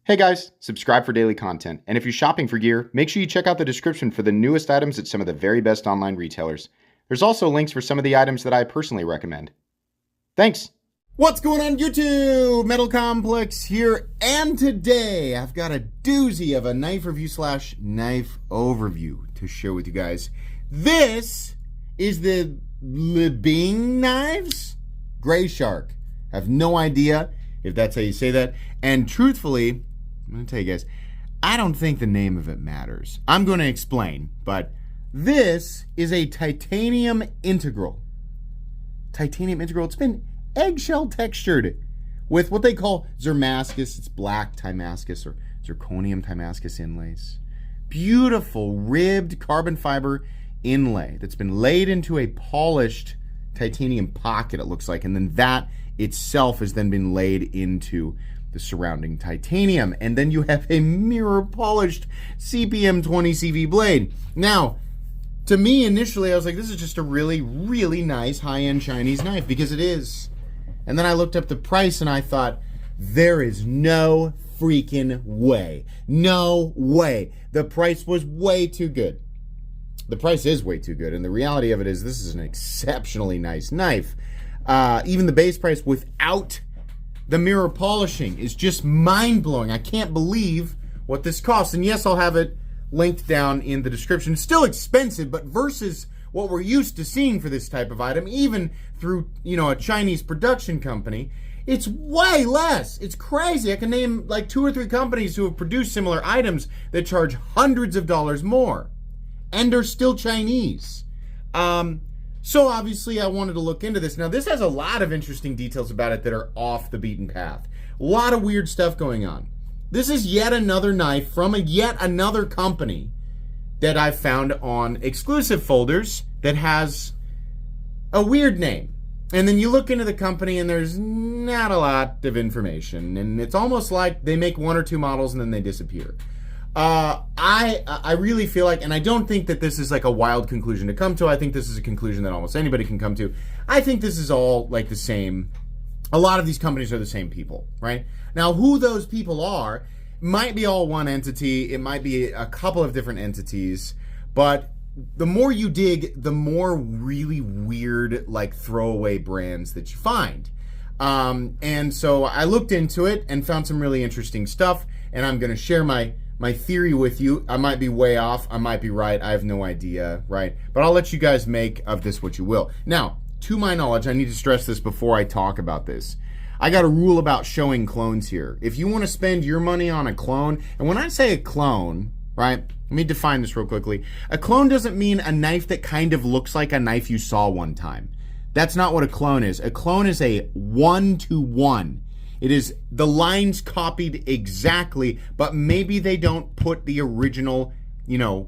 Hey guys, subscribe for daily content, and if you're shopping for gear, make sure you check out the description for the newest items at some of the very best online retailers. There's also links for some of the items that I personally recommend. Thanks! What's going on YouTube? Metal Complex here, and today I've got a doozy of a knife review / knife overview to share with you guys. This is the LIBing knives? Gray Shark. I have no idea if that's how you say that, and truthfully, I'm going to tell you guys, I don't think the name of it matters. I'm going to explain, but this is a titanium integral. Titanium integral. It's been eggshell textured with what they call Zermascus. It's black Timascus or zirconium Timascus inlays. Beautiful ribbed carbon fiber inlay that's been laid into a polished titanium pocket, it looks like, and then that itself has then been laid into the surrounding titanium, and then you have a mirror polished CPM 20 CV blade. Now, to me initially I was like, this is just a really nice high-end Chinese knife, because it is. And then I looked up the price and I thought, there is no freaking way. No way. The price was way too good. The price is way too good, and the reality of it is this is an exceptionally nice knife. Even the base price without the mirror polishing is just mind-blowing. I can't believe what this costs. And yes, I'll have it linked down in the description. It's still expensive, but versus what we're used to seeing for this type of item, even through, a Chinese production company, it's way less. It's crazy. I can name like 2 or 3 companies who have produced similar items that charge hundreds of dollars more and are still Chinese. So obviously I wanted to look into this. Now this has a lot of interesting details about it that are off the beaten path. A lot of weird stuff going on. This is yet another knife from yet another company that I've found on exclusive folders that has a weird name. And then you look into the company and there's not a lot of information. And it's almost like they make 1 or 2 models and then they disappear. I really feel like, and I don't think that this is like a wild conclusion to come to. I think this is a conclusion that almost anybody can come to. I think this is all like the same. A lot of these companies are the same people, right? Now, who those people are might be all one entity. It might be a couple of different entities, but the more you dig, the more really weird, like throwaway brands that you find. And so I looked into it and found some really interesting stuff, and I'm going to share my theory with you. I might be way off. I might be right. I have no idea, right? But I'll let you guys make of this what you will. Now, to my knowledge, I need to stress this before I talk about this. I got a rule about showing clones here. If you want to spend your money on a clone, and when I say a clone, right, let me define this real quickly. A clone doesn't mean a knife that kind of looks like a knife you saw one time. That's not what a clone is. A clone is a 1-to-1. It is the lines copied exactly, but maybe they don't put the original,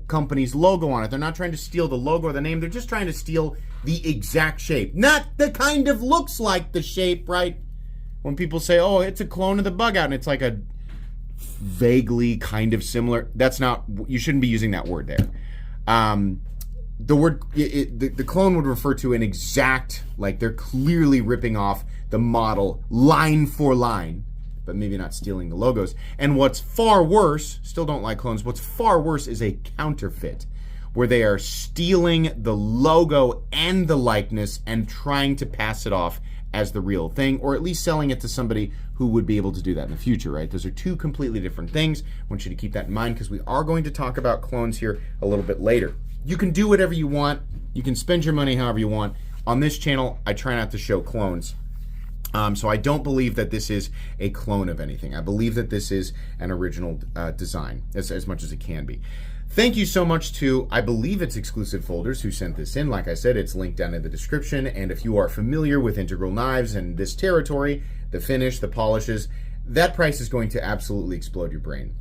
company's logo on it. They're not trying to steal the logo or the name. They're just trying to steal the exact shape. Not the kind of looks like the shape, right? When people say, oh, it's a clone of the bug out, and it's like a vaguely kind of similar. That's not, you shouldn't be using that word there. The word, the clone would refer to an exact, like they're clearly ripping off the model line for line, but maybe not stealing the logos. And what's far worse, still don't like clones, what's far worse is a counterfeit, where they are stealing the logo and the likeness and trying to pass it off as the real thing, or at least selling it to somebody who would be able to do that in the future, right? Those are 2 completely different things. I want you to keep that in mind, because we are going to talk about clones here a little bit later. You can do whatever you want. You can spend your money however you want. On this channel, I try not to show clones. So I don't believe that this is a clone of anything. I believe that this is an original design, as much as it can be. Thank you so much to, I believe it's Exclusive Folders who sent this in. Like I said, it's linked down in the description. And if you are familiar with integral knives and this territory, the finish, the polishes, that price is going to absolutely explode your brain.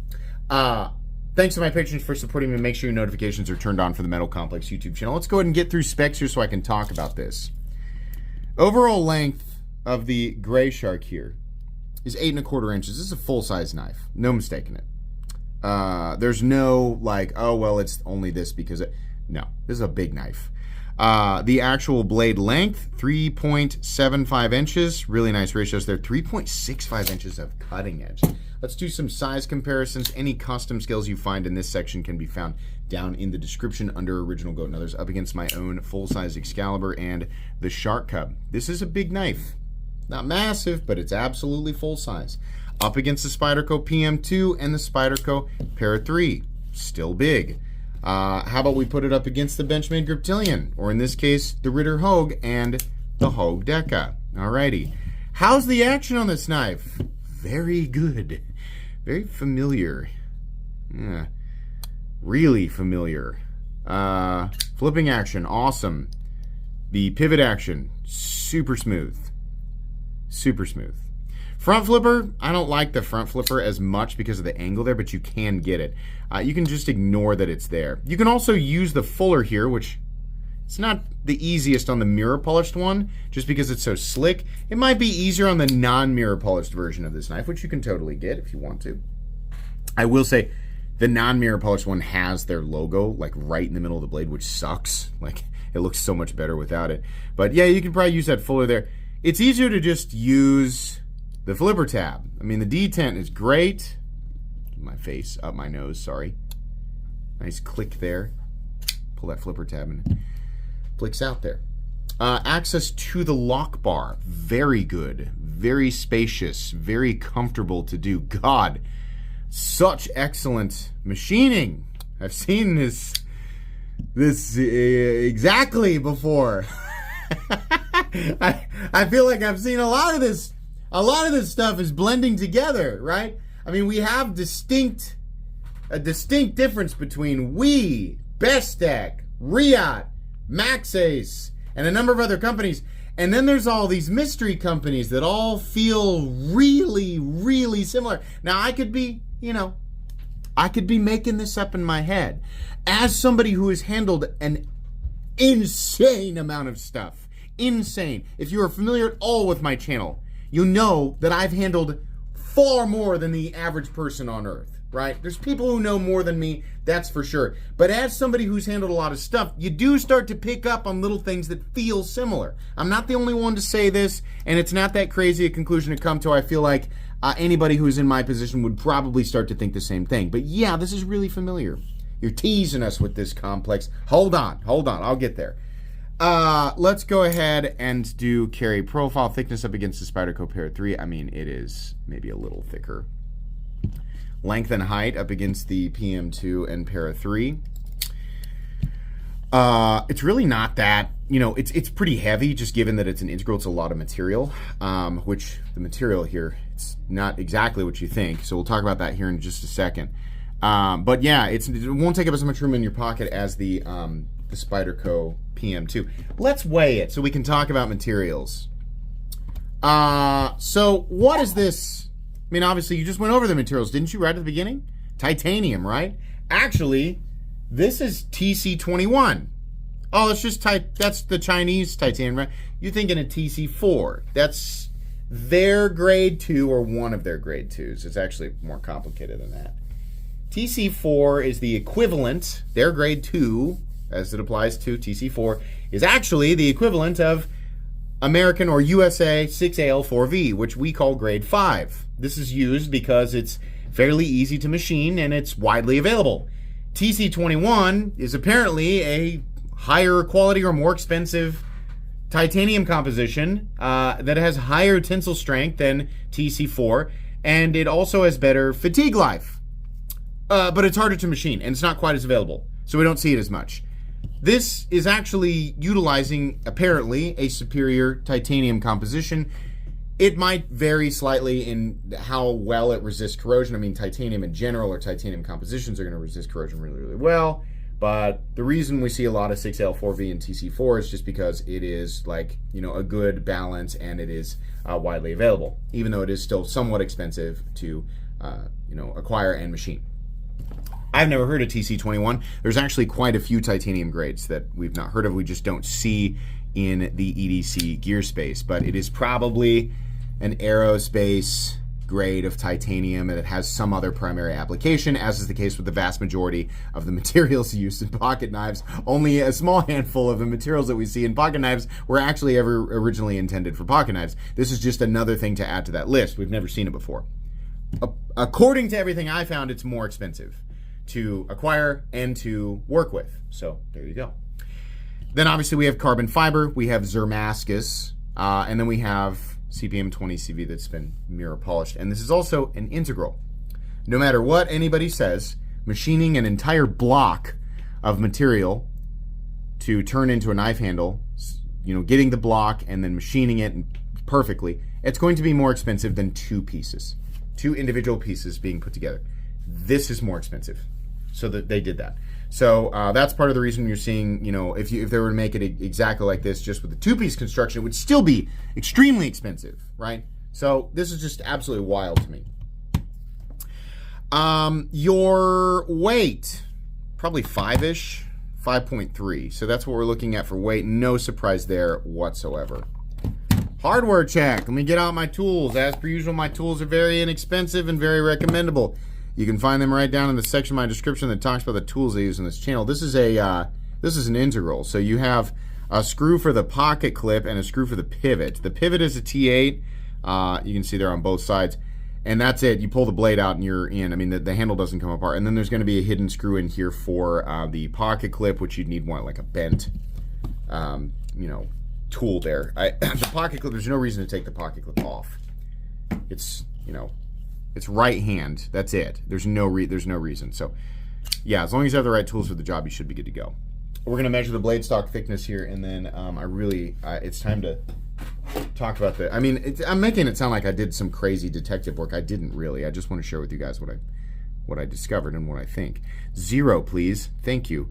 Thanks to my patrons for supporting me. Make sure your notifications are turned on for the Metal Complex YouTube channel. Let's go ahead and get through specs here so I can talk about this. Overall length of the Gray Shark here is 8 1/4 inches. This is a full-size knife. No mistaking it. There's no like, oh, well, it's only this because no, this is a big knife. The actual blade length, 3.75 inches. Really nice ratios there. 3.65 inches of cutting edge. Let's do some size comparisons. Any custom skills you find in this section can be found down in the description under Original Goat and Others, up against my own full-size Excalibur and the Shark Cub. This is a big knife. Not massive, but it's absolutely full-size. Up against the Spyderco PM2 and the Spyderco Para 3. Still big. How about we put it up against the Benchmade Griptilian, or in this case, the Ritter Hogue and the Hogue Deca. Alrighty. How's the action on this knife? Very good. Very familiar. Yeah. Really familiar. Flipping action, awesome. The pivot action, super smooth. Super smooth. Front flipper, I don't like the front flipper as much because of the angle there, but you can get it. You can just ignore that it's there. You can also use the fuller here, which it's not the easiest on the mirror polished one, just because it's so slick. It might be easier on the non-mirror polished version of this knife, which you can totally get if you want to. I will say, the non-mirror polished one has their logo like right in the middle of the blade, which sucks. Like, it looks so much better without it. But yeah, you can probably use that fuller there. It's easier to just use the flipper tab. I mean, the detent is great. My face, up my nose, sorry. Nice click there. Pull that flipper tab and flicks out there. Access to the lock bar, very good. Very spacious, very comfortable to do. God, such excellent machining. I've seen this exactly before. I feel like I've seen a lot of this stuff is blending together, right? I mean, we have a distinct difference between Bestech, Riot, Maxace, and a number of other companies. And then there's all these mystery companies that all feel really, really similar. Now, I could be making this up in my head. As somebody who has handled an insane amount of stuff, insane. If you are familiar at all with my channel, you know that I've handled far more than the average person on earth, right? There's people who know more than me, that's for sure. But as somebody who's handled a lot of stuff, you do start to pick up on little things that feel similar. I'm not the only one to say this, and it's not that crazy a conclusion to come to. I feel like anybody who's in my position would probably start to think the same thing. But yeah, this is really familiar. You're teasing us with this complex. Hold on, I'll get there. Let's go ahead and do carry profile thickness up against the Spyderco Para 3. I mean, it is maybe a little thicker. Length and height up against the PM2 and Para 3. It's really not that, it's pretty heavy, just given that it's an integral. It's a lot of material, which the material here, it's not exactly what you think. So we'll talk about that here in just a second. But yeah, it won't take up as much room in your pocket as the Spyderco PM2. Let's weigh it so we can talk about materials. So what is this? I mean, obviously you just went over the materials, didn't you, right at the beginning? Titanium, right? Actually, this is TC21. Oh, it's just that's the Chinese titanium, right? You're thinking of TC4. That's their grade 2 or one of their grade 2s. It's actually more complicated than that. TC4 is the equivalent, their grade 2, as it applies to TC4, is actually the equivalent of American or USA 6AL4V, which we call grade 5. This is used because it's fairly easy to machine and it's widely available. TC21 is apparently a higher quality or more expensive titanium composition that has higher tensile strength than TC4, and it also has better fatigue life. But it's harder to machine and it's not quite as available, so we don't see it as much. This is actually utilizing, apparently, a superior titanium composition. It might vary slightly in how well it resists corrosion. I mean, titanium in general, or titanium compositions, are going to resist corrosion really, really well. But the reason we see a lot of 6L4V and TC4 is just because it is like, a good balance, and it is widely available, even though it is still somewhat expensive to, acquire and machine. I've never heard of TC21. There's actually quite a few titanium grades that we've not heard of. We just don't see in the EDC gear space, but it is probably an aerospace grade of titanium, and it has some other primary application, as is the case with the vast majority of the materials used in pocket knives. Only a small handful of the materials that we see in pocket knives were actually ever originally intended for pocket knives. This is just another thing to add to that list. We've never seen it before. According to everything I found, it's more expensive to acquire and to work with. So there you go. Then obviously we have carbon fiber, we have Zermascus, and then we have CPM 20CV that's been mirror polished. And this is also an integral. No matter what anybody says, machining an entire block of material to turn into a knife handle, getting the block and then machining it perfectly, it's going to be more expensive than two individual pieces being put together. This is more expensive. So that they did that. So that's part of the reason you're seeing, if they were to make it exactly like this, just with the two-piece construction, it would still be extremely expensive, right? So this is just absolutely wild to me. Your weight, probably 5-ish, 5.3. So that's what we're looking at for weight. No surprise there whatsoever. Hardware check. Let me get out my tools. As per usual, my tools are very inexpensive and very recommendable. You can find them right down in the section of my description that talks about the tools I use in this channel. This is an integral. So you have a screw for the pocket clip and a screw for the pivot. The pivot is a T8. You can see there on both sides. And that's it. You pull the blade out and you're in. I mean, the handle doesn't come apart. And then there's going to be a hidden screw in here for the pocket clip, which you'd need one like a bent, tool there. The pocket clip, there's no reason to take the pocket clip off. It's, it's right hand. That's it. There's no reason. So, yeah, as long as you have the right tools for the job, you should be good to go. We're going to measure the blade stock thickness here, and then it's time to talk about the. I mean, I'm making it sound like I did some crazy detective work. I didn't really. I just want to share with you guys what I discovered and what I think. 0, please. Thank you.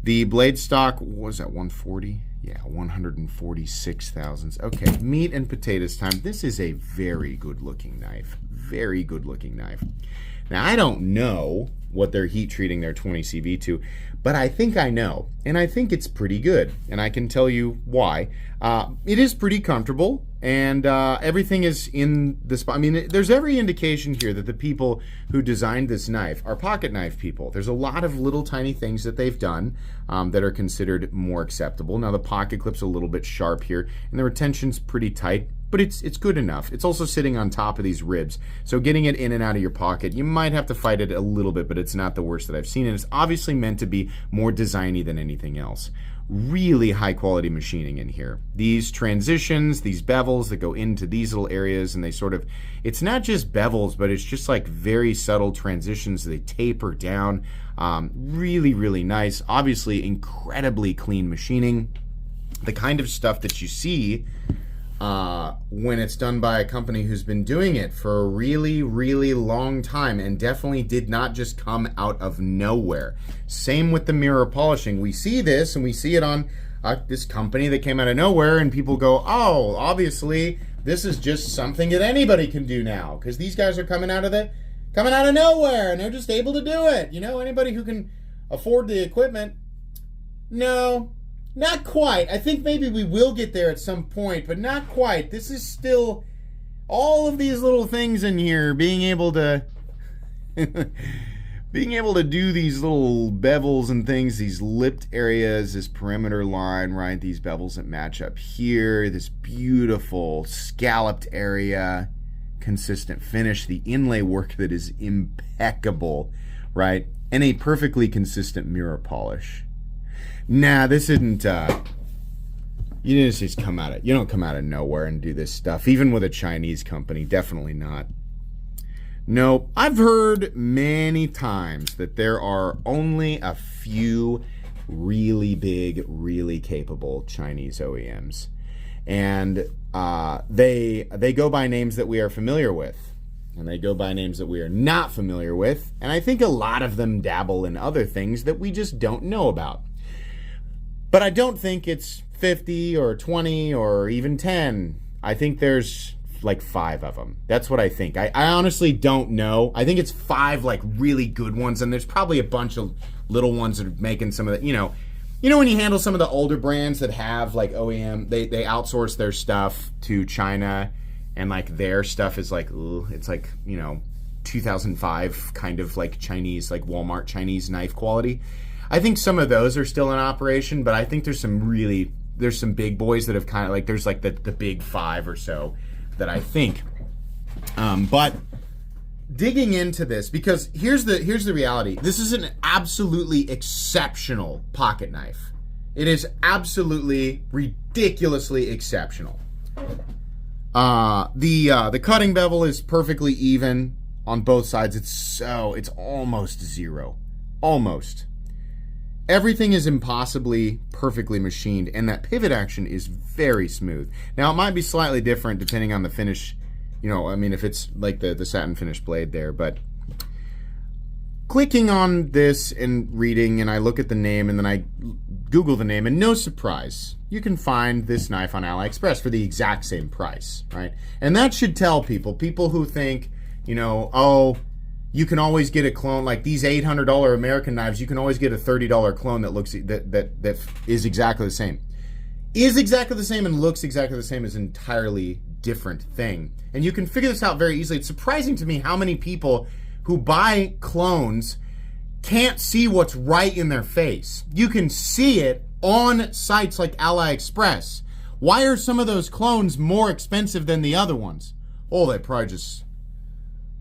The blade stock, what was that, 140? Yeah, 146 thousandths. Okay, meat and potatoes time. This is a very good-looking knife. Very good-looking knife. Now, I don't know what they're heat treating their 20CV to, but I think I know, and I think it's pretty good, and I can tell you why. It is pretty comfortable, and everything is in the spot. I mean, there's every indication here that the people who designed this knife are pocket knife people. There's a lot of little tiny things that they've done that are considered more acceptable. Now, the pocket clip's a little bit sharp here, and the retention's pretty tight, but it's good enough. It's also sitting on top of these ribs, so getting it in and out of your pocket, you might have to fight it a little bit, but it's not the worst that I've seen, and it's obviously meant to be more designy than anything else. Really high quality machining in here. These transitions, these bevels that go into these little areas, and they sort of, it's not just bevels, but it's just like very subtle transitions. They taper down. Really, really nice. Obviously, incredibly clean machining. The kind of stuff that you see when it's done by a company who's been doing it for a really, really long time, and definitely did not just come out of nowhere. Same with the mirror polishing. We see this, and we see it on this company that came out of nowhere, and people go, oh, obviously this is just something that anybody can do now, because these guys are coming out of nowhere, and they're just able to do it. Anybody who can afford the equipment. No. Not quite. I think maybe we will get there at some point, but not quite. This is still all of these little things in here, being able to do these little bevels and things, these lipped areas, this perimeter line, right? These bevels that match up here, this beautiful scalloped area, consistent finish, the inlay work that is impeccable, right? And a perfectly consistent mirror polish. Nah, this isn't, you didn't just you don't come out of nowhere and do this stuff, even with a Chinese company, definitely not. No, I've heard many times that there are only a few really big, really capable Chinese OEMs. And they go by names that we are familiar with, and they go by names that we are not familiar with, and I think a lot of them dabble in other things that we just don't know about. But I don't think it's 50 or 20 or even 10. I think there's like 5 of them. That's what I think. I honestly don't know. I think it's 5 like really good ones, and there's probably a bunch of little ones that are making some of the, when you handle some of the older brands that have like OEM, they outsource their stuff to China, and like their stuff is like, ugh, it's like, 2005 kind of like Chinese, like Walmart Chinese knife quality. I think some of those are still in operation, but I think there's some big boys that have kind of like, there's like the big 5 or so that I think. But digging into this, because here's the reality. This is an absolutely exceptional pocket knife. It is absolutely ridiculously exceptional. The cutting bevel is perfectly even on both sides. It's almost zero. Almost. Everything is impossibly perfectly machined, and that pivot action is very smooth. Now, it might be slightly different depending on the finish, if it's like the satin finish blade there, but clicking on this and reading, and I look at the name, and then I Google the name, and no surprise, you can find this knife on AliExpress for the exact same price, right? And that should tell people who think, you can always get a clone, like these $800 American knives, you can always get a $30 clone that is exactly the same. Is exactly the same and looks exactly the same is an entirely different thing. And you can figure this out very easily. It's surprising to me how many people who buy clones can't see what's right in their face. You can see it on sites like AliExpress. Why are some of those clones more expensive than the other ones? Oh, they probably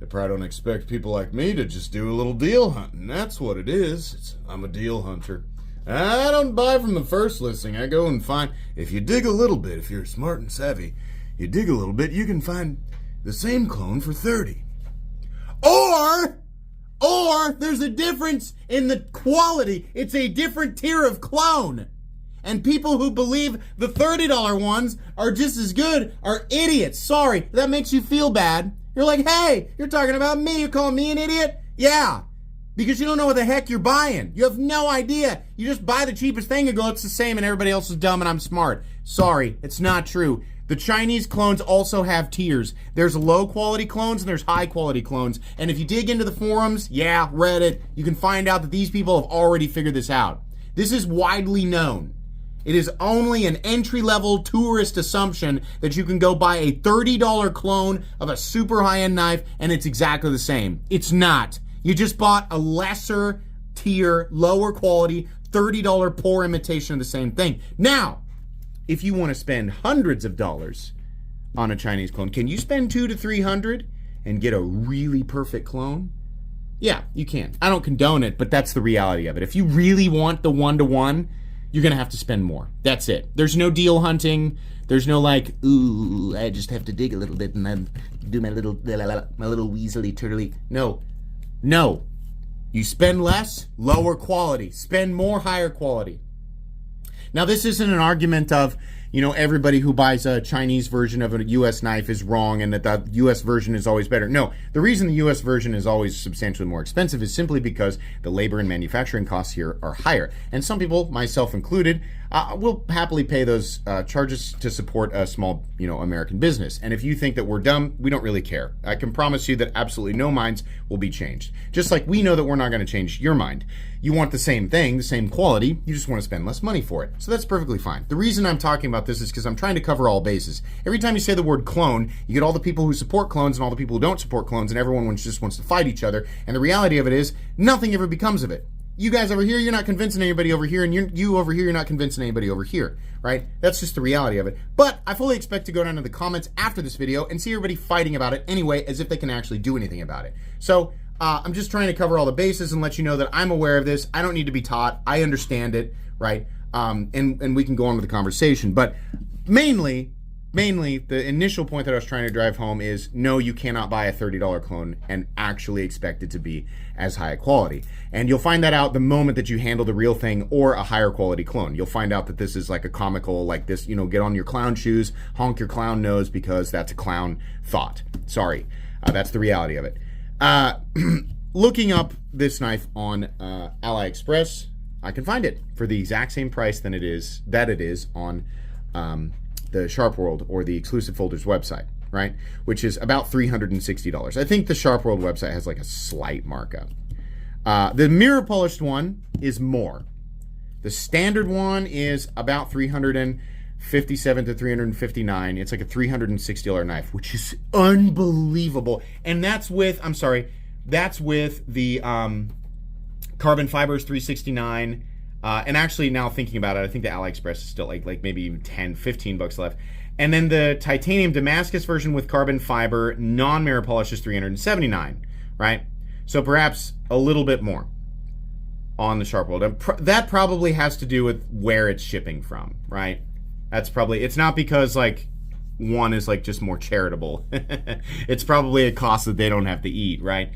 don't expect people like me to just do a little deal hunting. That's what it is. I'm a deal hunter. I don't buy from the first listing. I go and find, if you dig a little bit, if you're smart and savvy, you dig a little bit, you can find the same clone for $30. Or there's a difference in the quality. It's a different tier of clone. And people who believe the $30 ones are just as good are idiots. Sorry, that makes you feel bad. You're like, hey, you're talking about me. You're calling me an idiot? Yeah, because you don't know what the heck you're buying. You have no idea. You just buy the cheapest thing and go, it's the same, and everybody else is dumb and I'm smart. Sorry, it's not true. The Chinese clones also have tiers. There's low quality clones and there's high quality clones. And if you dig into the forums, Reddit, you can find out that these people have already figured this out. This is widely known. It is only an entry-level tourist assumption that you can go buy a $30 clone of a super high-end knife and it's exactly the same. It's not. You just bought a lesser tier, lower quality, $30 poor imitation of the same thing. Now, if you want to spend hundreds of dollars on a Chinese clone, can you spend $200 to $300 and get a really perfect clone? Yeah, you can. I don't condone it, but that's the reality of it. If you really want the one-to-one, you're going to have to spend more. That's it. There's no deal hunting. There's no like, ooh, I just have to dig a little bit and then do my little weaselly turtly. No. You spend less, lower quality. Spend more, higher quality. Now, this isn't an argument of, everybody who buys a Chinese version of a U.S. knife is wrong and that the U.S. version is always better. No, the reason the U.S. version is always substantially more expensive is simply because the labor and manufacturing costs here are higher. And some people, myself included, will happily pay those charges to support a small, American business. And if you think that we're dumb, we don't really care. I can promise you that absolutely no minds will be changed. Just like we know that we're not going to change your mind. You want the same thing, the same quality, you just want to spend less money for it. So that's perfectly fine. The reason I'm talking about this is because I'm trying to cover all bases. Every time you say the word clone, you get all the people who support clones and all the people who don't support clones, and everyone just wants to fight each other. And the reality of it is, nothing ever becomes of it. You guys over here, you're not convincing anybody over here, and you over here, you're not convincing anybody over here, right? That's just the reality of it. But I fully expect to go down to the comments after this video and see everybody fighting about it anyway, as if they can actually do anything about it. So I'm just trying to cover all the bases and let you know that I'm aware of this. I don't need to be taught. I understand it, right? And we can go on with the conversation. But mainly, the initial point that I was trying to drive home is, no, you cannot buy a $30 clone and actually expect it to be as high a quality. And you'll find that out the moment that you handle the real thing or a higher quality clone. You'll find out that this is like a comical, like this, get on your clown shoes, honk your clown nose, because that's a clown thought. Sorry. That's the reality of it. Looking up this knife on AliExpress, I can find it for the exact same price that it is on the Sharp World or the Exclusive Folders website, right? Which is about $360. I think the Sharp World website has like a slight markup. The mirror polished one is more. The standard one is about $300 $57 to $359. It's like a $360 knife, which is unbelievable. And that's with, that's with the carbon fibers $369. And actually, now thinking about it, I think the AliExpress is still like maybe even 10, 15 bucks left. And then the titanium Damascus version with carbon fiber non-mirror polish is $379, right? So perhaps a little bit more on the Sharp World. That probably has to do with where it's shipping from, right? That's probably, it's not because like one is like just more charitable. It's probably a cost that they don't have to eat, right?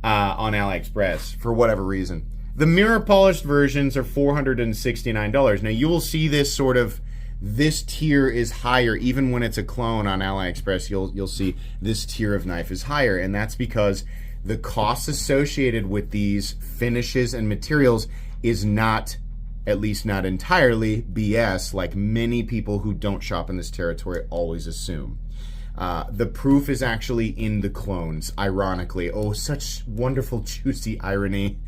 On AliExpress for whatever reason. The mirror polished versions are $469. Now you will see this sort of, this tier is higher even when it's a clone on AliExpress. You'll see this tier of knife is higher, and that's because the costs associated with these finishes and materials is not, at least not entirely, BS, like many people who don't shop in this territory always assume. The proof is actually in the clones, ironically. Oh, such wonderful, juicy irony.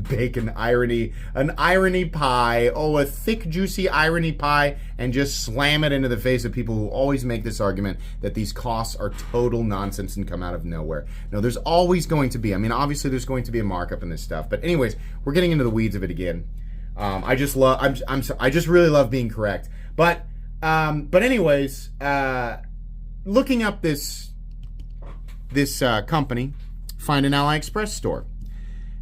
Bake an irony pie. Oh, a thick, juicy irony pie, and just slam it into the face of people who always make this argument that these costs are total nonsense and come out of nowhere. No, there's always going to be. I mean, obviously, there's going to be a markup in this stuff. But anyways, we're getting into the weeds of it again. I just really love being correct. But anyways, looking up this company, find an AliExpress store.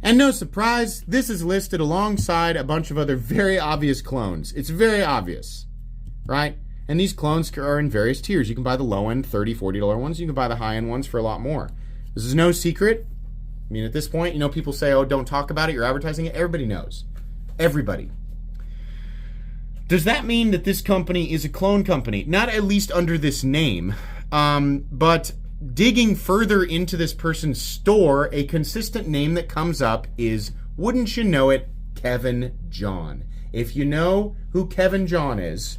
And no surprise, this is listed alongside a bunch of other very obvious clones. It's very obvious, right? And these clones are in various tiers. You can buy the low-end $30, $40 ones. You can buy the high-end ones for a lot more. This is no secret. I mean, at this point, you know, people say, oh, don't talk about it. You're advertising it. Everybody knows. Everybody. Does that mean that this company is a clone company? Not at least under this name, but digging further into this person's store, a consistent name that comes up is, wouldn't you know it, Kevin John. If you know who Kevin John is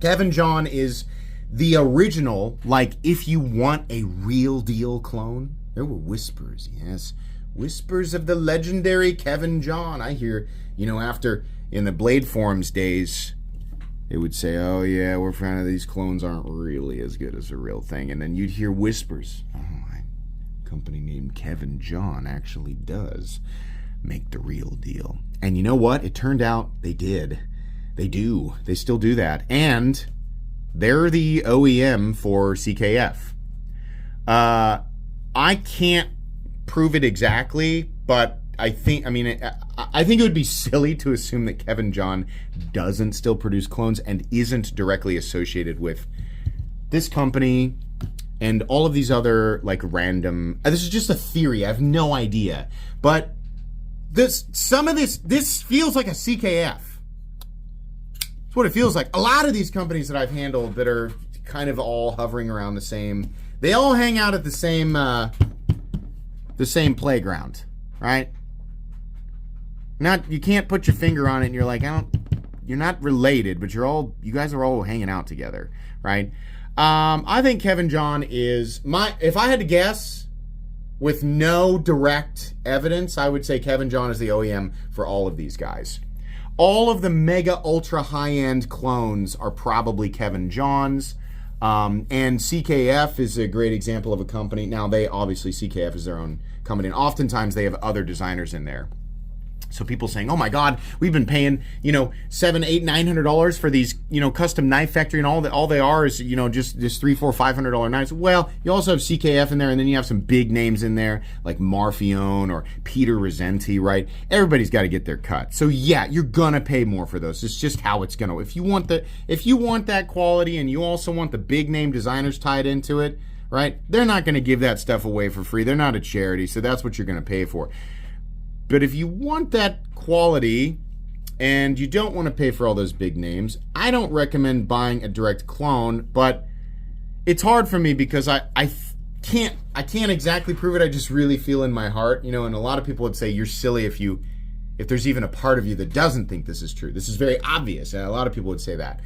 the original, like, if you want a real deal clone. There were whispers, yes. Whispers of the legendary Kevin John. I hear, you know, after, in the Blade Forums days, they would say, oh yeah, we're finding these clones aren't really as good as the real thing. And then you'd hear whispers. Oh, a company named Kevin John actually does make the real deal. And you know what? It turned out they did. They do. They still do that. And they're the OEM for CKF. I can't prove it exactly, but I think it would be silly to assume that Kevin John doesn't still produce clones and isn't directly associated with this company and all of these other, like, random. This is just a theory. I have no idea, but this feels like a CKF. That's what it feels like. A lot of these companies that I've handled that are kind of all hovering around the same. They all hang out at the same playground, right? You can't put your finger on it and you're like, you're not related, but you guys are all hanging out together, right? I think Kevin John is if I had to guess with no direct evidence, I would say Kevin John is the OEM for all of these guys. All of the mega ultra high-end clones are probably Kevin John's. And CKF is a great example of a company. Now, CKF is their own company, and oftentimes they have other designers in there. So people saying, oh my God, we've been paying, $700, $800, $900 for these, custom knife factory, and all they are is, just $300, $400, $500 knives. Well, you also have CKF in there, and then you have some big names in there like Marfione or Peter Resenti, right? Everybody's got to get their cut. So yeah, you're gonna pay more for those. It's just how it's gonna. If you want that quality, and you also want the big name designers tied into it, right? They're not gonna give that stuff away for free. They're not a charity, so that's what you're gonna pay for. But if you want that quality and you don't want to pay for all those big names, I don't recommend buying a direct clone, but it's hard for me because I can't exactly prove it. I just really feel in my heart, and a lot of people would say you're silly if there's even a part of you that doesn't think this is true. This is very obvious, and a lot of people would say that.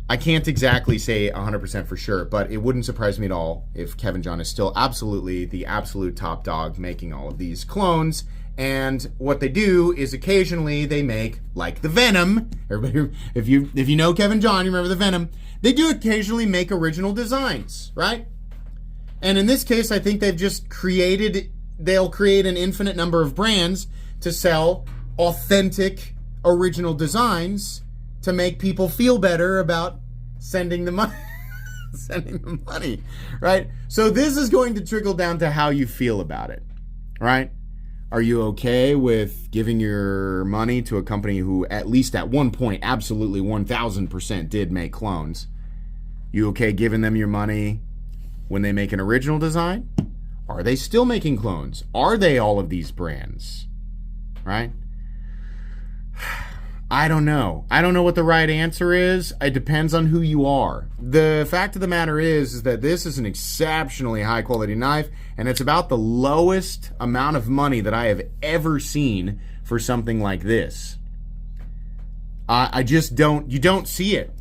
I can't exactly say 100% for sure, but it wouldn't surprise me at all if Kevin John is still absolutely the absolute top dog making all of these clones. And what they do is occasionally they make, like the Venom. Everybody, if you know Kevin John, you remember the Venom. They do occasionally make original designs, right? And in this case, I think they've just they'll create an infinite number of brands to sell authentic original designs to make people feel better about sending the money. Sending the money, right? So this is going to trickle down to how you feel about it, right? Are you okay with giving your money to a company who at least at one point absolutely 1000% did make clones? You okay giving them your money when they make an original design? Are they still making clones? Are they all of these brands, right? I don't know. I don't know what the right answer is. It depends on who you are. The fact of the matter is that this is an exceptionally high quality knife, and it's about the lowest amount of money that I have ever seen for something like this. I just don't, you don't see it.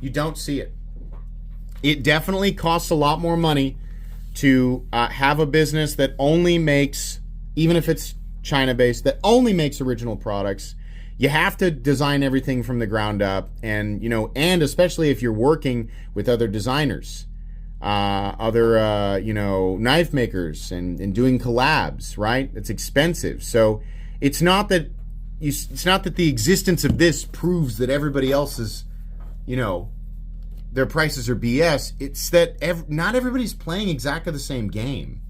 You don't see it. It definitely costs a lot more money to have a business that only makes, even if it's China-based, that only makes original products. You have to design everything from the ground up, and and especially if you're working with other designers, other knife makers, and doing collabs, right? It's expensive. So it's not that the existence of this proves that everybody else is, their prices are BS. It's that not everybody's playing exactly the same game.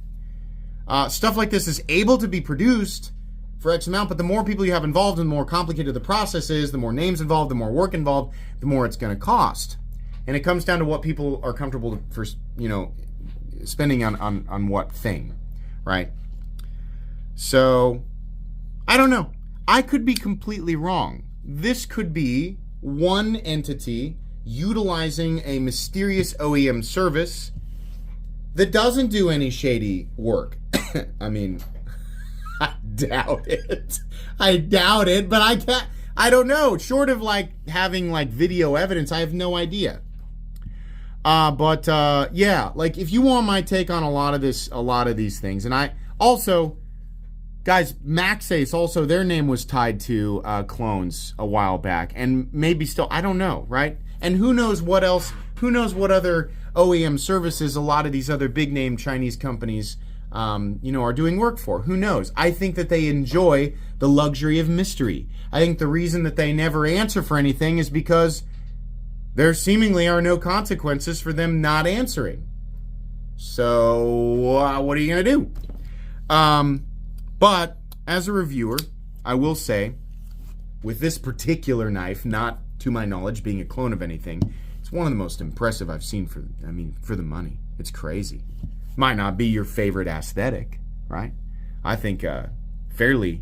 Stuff like this is able to be produced for X amount, but the more people you have involved and the more complicated the process is, the more names involved, the more work involved, the more it's going to cost. And it comes down to what people are comfortable for, spending on what thing, right? So, I don't know. I could be completely wrong. This could be one entity utilizing a mysterious OEM service that doesn't do any shady work. I mean, I doubt it. But I don't know. Short of having video evidence, I have no idea. Yeah, if you want my take on a lot of these things, and I also, guys, Maxace also, their name was tied to clones a while back, and maybe still, I don't know, right? And who knows what else? Who knows what other OEM services a lot of these other big name Chinese companies are doing work for. Who knows? I think that they enjoy the luxury of mystery. I think the reason that they never answer for anything is because there seemingly are no consequences for them not answering. So, what are you going to do? But as a reviewer, I will say, with this particular knife, not to my knowledge being a clone of anything, it's one of the most impressive I've seen for the money. It's crazy. Might not be your favorite aesthetic, right? I think fairly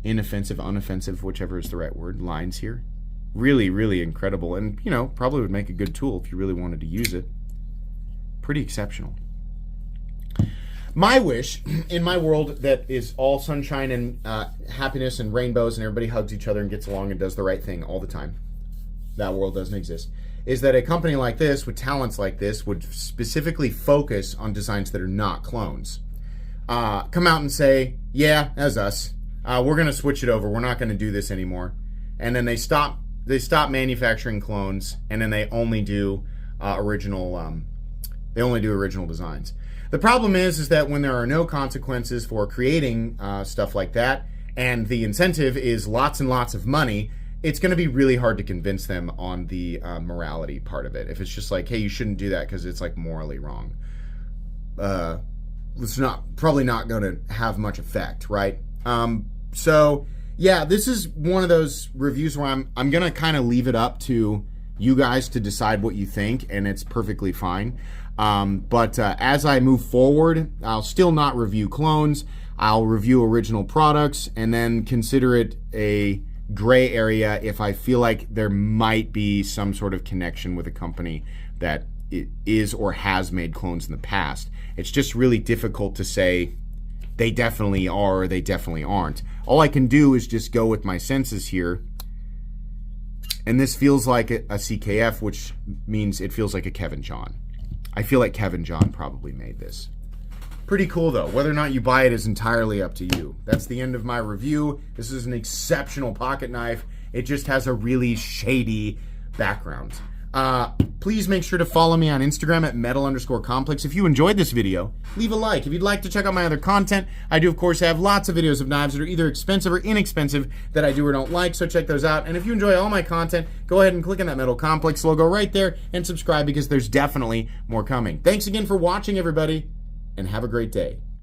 inoffensive, unoffensive, whichever is the right word, lines here. Really, really incredible. And, probably would make a good tool if you really wanted to use it. Pretty exceptional. My wish, in my world that is all sunshine and happiness and rainbows and everybody hugs each other and gets along and does the right thing all the time, that world doesn't exist, is that a company like this with talents like this would specifically focus on designs that are not clones. Come out and say, yeah, that's us. We're going to switch it over. We're not going to do this anymore. And then they stop manufacturing clones, and then they only do original designs. The problem is that when there are no consequences for creating stuff like that, and the incentive is lots and lots of money, it's going to be really hard to convince them on the morality part of it. If it's just hey, you shouldn't do that because it's morally wrong. It's probably not going to have much effect, right? So yeah, this is one of those reviews where I'm going to kind of leave it up to you guys to decide what you think, and it's perfectly fine. But as I move forward, I'll still not review clones. I'll review original products and then consider it a gray area if I feel like there might be some sort of connection with a company that is or has made clones in the past. It's just really difficult to say they definitely are or they definitely aren't. All I can do is just go with my senses here. And this feels like a CKF, which means it feels like a Kevin John. I feel like Kevin John probably made this. Pretty cool though. Whether or not you buy it is entirely up to you. That's the end of my review. This is an exceptional pocket knife. It just has a really shady background. Please make sure to follow me on Instagram at metal_complex. If you enjoyed this video, leave a like. If you'd like to check out my other content, I do of course have lots of videos of knives that are either expensive or inexpensive that I do or don't like, so check those out. And if you enjoy all my content, go ahead and click on that Metal Complex logo right there and subscribe because there's definitely more coming. Thanks again for watching, everybody, and have a great day.